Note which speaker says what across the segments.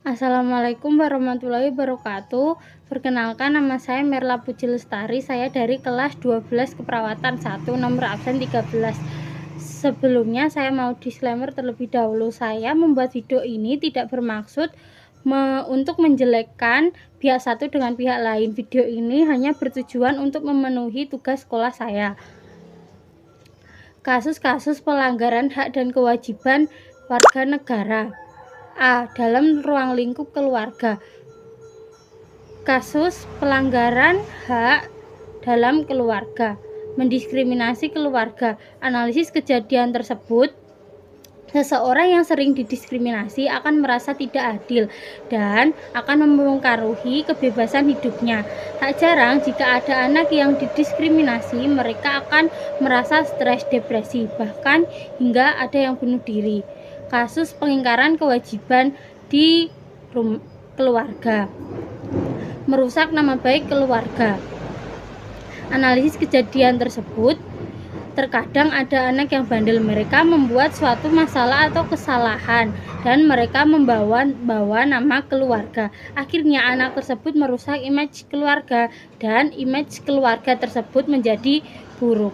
Speaker 1: Assalamualaikum warahmatullahi wabarakatuh. Perkenalkan, nama saya Merla Puji Lestari. Saya dari kelas 12 Keperawatan 1, nomor absen 13. Sebelumnya saya mau disclaimer terlebih dahulu. Saya membuat video ini tidak bermaksud untuk menjelekkan pihak satu dengan pihak lain. Video ini hanya bertujuan untuk memenuhi tugas sekolah saya. Kasus-kasus pelanggaran hak dan kewajiban warga negara. A. Dalam ruang lingkup keluarga. Kasus pelanggaran hak dalam keluarga, mendiskriminasi keluarga. Analisis kejadian tersebut, seseorang yang sering didiskriminasi akan merasa tidak adil dan akan mempengaruhi kebebasan hidupnya. Tak jarang jika ada anak yang didiskriminasi, mereka akan merasa stres, depresi, bahkan hingga ada yang bunuh diri. Kasus pengingkaran kewajiban di keluarga, merusak nama baik keluarga. Analisis kejadian tersebut, terkadang ada anak yang bandel. Mereka membuat suatu masalah atau kesalahan dan mereka membawa nama keluarga. Akhirnya anak tersebut merusak image keluarga dan image keluarga tersebut menjadi buruk.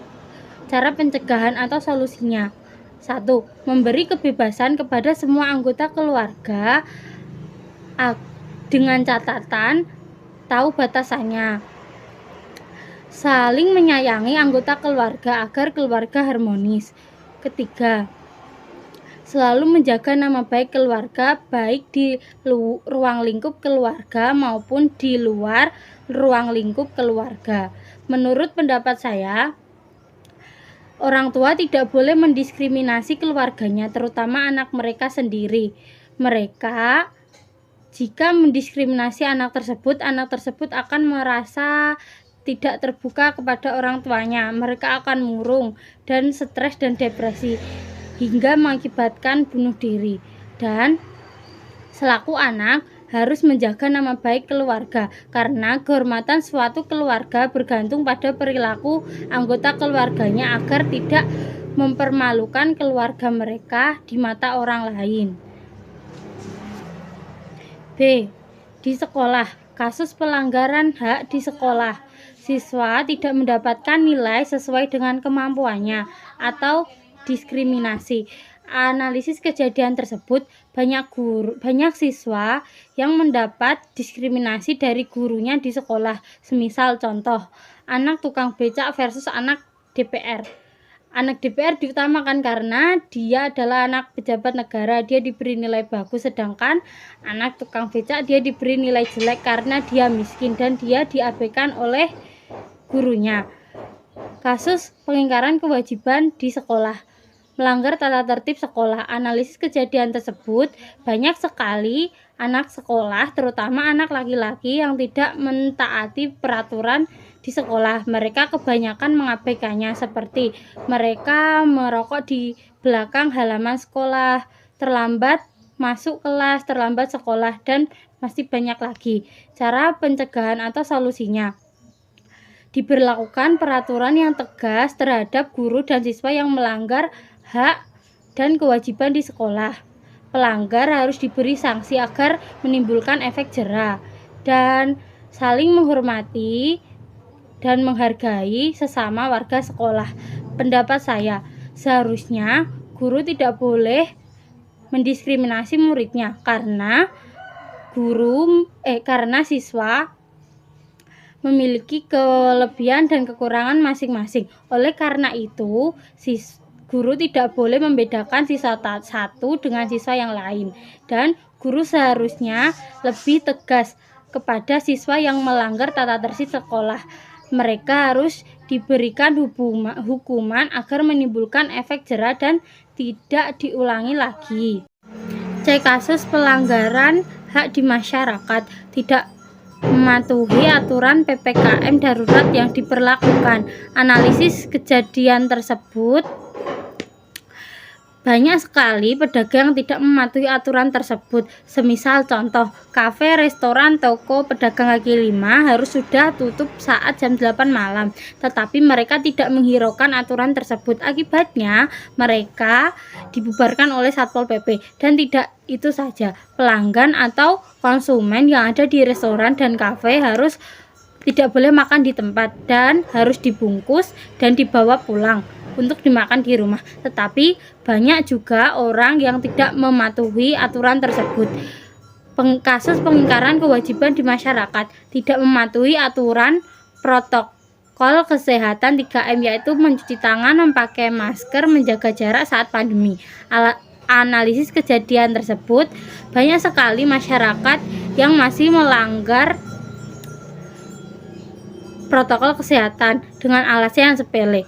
Speaker 1: Cara pencegahan atau solusinya: 1. Memberi kebebasan kepada semua anggota keluarga dengan catatan tahu batasannya. Saling menyayangi anggota keluarga agar keluarga harmonis. Ketiga, selalu menjaga nama baik keluarga, baik di ruang lingkup keluarga maupun di luar ruang lingkup keluarga. Menurut pendapat saya, orang tua tidak boleh mendiskriminasi keluarganya, terutama anak mereka sendiri. Mereka jika mendiskriminasi anak tersebut akan merasa tidak terbuka kepada orang tuanya. Mereka akan murung dan stres dan depresi hingga mengakibatkan bunuh diri. Dan selaku anak harus menjaga nama baik keluarga, karena kehormatan suatu keluarga bergantung pada perilaku anggota keluarganya agar tidak mempermalukan keluarga mereka di mata orang lain. B. Di sekolah, kasus pelanggaran hak di sekolah. Siswa tidak mendapatkan nilai sesuai dengan kemampuannya atau diskriminasi. Analisis kejadian tersebut, banyak siswa yang mendapat diskriminasi dari gurunya di sekolah. Semisal contoh, anak tukang becak versus anak DPR. Anak DPR diutamakan karena dia adalah anak pejabat negara, dia diberi nilai bagus, sedangkan anak tukang becak dia diberi nilai jelek karena dia miskin dan dia diabaikan oleh gurunya. Kasus pengingkaran kewajiban di sekolah, melanggar tata tertib sekolah. Analisis kejadian tersebut, banyak sekali anak sekolah, terutama anak laki-laki, yang tidak mentaati peraturan di sekolah. Mereka kebanyakan mengabaikannya, seperti mereka merokok di belakang halaman sekolah, terlambat masuk kelas, terlambat sekolah, dan masih banyak lagi. Cara pencegahan atau solusinya: diberlakukan peraturan yang tegas terhadap guru dan siswa yang melanggar hak dan kewajiban di sekolah. Pelanggar harus diberi sanksi agar menimbulkan efek jera, dan saling menghormati dan menghargai sesama warga sekolah. Pendapat saya, seharusnya guru tidak boleh mendiskriminasi muridnya karena siswa memiliki kelebihan dan kekurangan masing-masing. Oleh karena itu, guru tidak boleh membedakan siswa satu dengan siswa yang lain, dan guru seharusnya lebih tegas kepada siswa yang melanggar tata tertib sekolah. Mereka harus diberikan hukuman agar menimbulkan efek jera dan tidak diulangi lagi. C. Kasus pelanggaran hak di masyarakat, tidak mematuhi aturan PPKM darurat yang diberlakukan. Analisis kejadian tersebut, Banyak sekali pedagang yang tidak mematuhi aturan tersebut. Semisal contoh, kafe, restoran, toko, pedagang kaki lima harus sudah tutup saat jam 8 malam. Tetapi mereka tidak menghiraukan aturan tersebut. Akibatnya mereka dibubarkan oleh Satpol PP. Dan tidak itu saja, pelanggan atau konsumen yang ada di restoran dan kafe harus tidak boleh makan di tempat dan harus dibungkus dan dibawa pulang untuk dimakan di rumah. Tetapi banyak juga orang yang tidak mematuhi aturan tersebut. Kasus pengingkaran kewajiban di masyarakat, tidak mematuhi aturan protokol kesehatan 3M, yaitu mencuci tangan, memakai masker, menjaga jarak saat pandemi. Analisis kejadian tersebut, banyak sekali masyarakat yang masih melanggar protokol kesehatan dengan alasan yang sepele.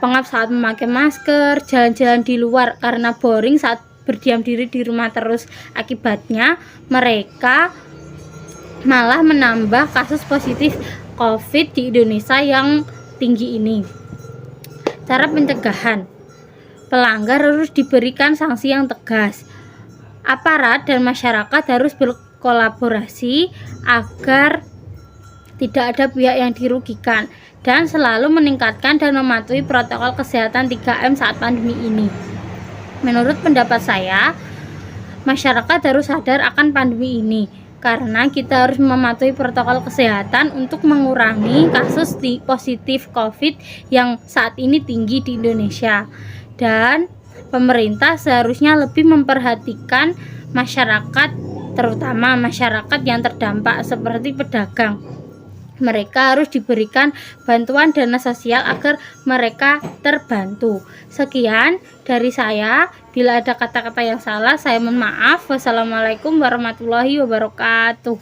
Speaker 1: Pengap saat memakai masker, jalan-jalan di luar karena boring saat berdiam diri di rumah terus. Akibatnya mereka malah menambah kasus positif COVID di Indonesia yang tinggi ini. Cara pencegahan: pelanggar harus diberikan sanksi yang tegas. Aparat dan masyarakat harus berkolaborasi agar tidak ada pihak yang dirugikan, dan selalu meningkatkan dan mematuhi protokol kesehatan 3M saat pandemi ini. Menurut pendapat saya, masyarakat harus sadar akan pandemi ini karena kita harus mematuhi protokol kesehatan untuk mengurangi kasus positif COVID yang saat ini tinggi di Indonesia. Dan pemerintah seharusnya lebih memperhatikan masyarakat, terutama masyarakat yang terdampak seperti pedagang. Mereka harus diberikan bantuan dana sosial agar mereka terbantu. Sekian dari saya. Bila ada kata-kata yang salah, saya mohon maaf. Wassalamualaikum warahmatullahi wabarakatuh.